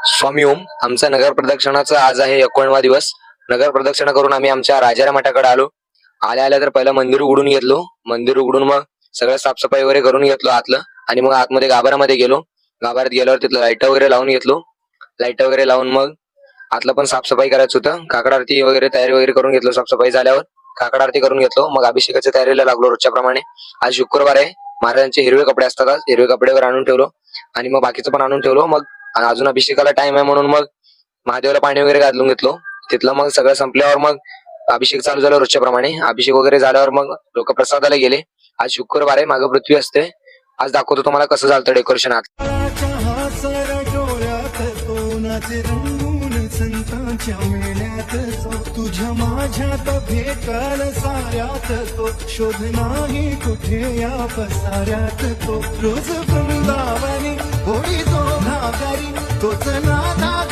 स्वामी ओम. आमचा नगर प्रदक्षिणाचा आज आहे 91वा दिवस. नगर प्रदक्षिणा करून आम्ही आमच्या राजारा मठाकडे आलो. आल्या तर पहिलं मंदिर उघडून घेतलो. मंदिर उघडून मग सगळं साफसफाई वगैरे करून घेतलो आतलं. आणि मग आतमध्ये गाभाऱ्यामध्ये गेलो. गाभाऱ्यात गेल्यावर तिथलं लाईट वगैरे लावून घेतलो. लाईट वगैरे लावून मग आतलं पण साफसफाई करायचं होतं. काकड आरती वगैरे तयारी वगैरे करून घेतलो. साफसफाई झाल्यावर काकड आरती करून घेतलो. मग अभिषेकाच्या तयारीला लागलो रोजच्या प्रमाणे. आज शुक्रवार आहे. महाराजांचे हिरवे कपडे असतात. आज हिरवे कपडे वगैरे आणून ठेवलो आणि मग बाकीचं पण आणून ठेवलो. मग अजून अभिषेकाला टाइम आहे म्हणून मग महादेवाला पाणी वगैरे घालून घेतलो. तिथलं मग सगळं संपल्यावर मग अभिषेक चालू झाला रोजच्या प्रमाणे. अभिषेक वगैरे झाल्यावर मग लोक प्रसादाला गेले. आज शुक्रवार आहे. मागं पृथ्वी असते. आज दाखवतो तुम्हाला कसं झालं डेकोरेशन आत. तुझ्या माझ्यात भेटल साऱ्यात तो शोध नाही कुठे या पसाऱ्यात तो रोज वृंदावनी होळी तो घागरी तोच नादा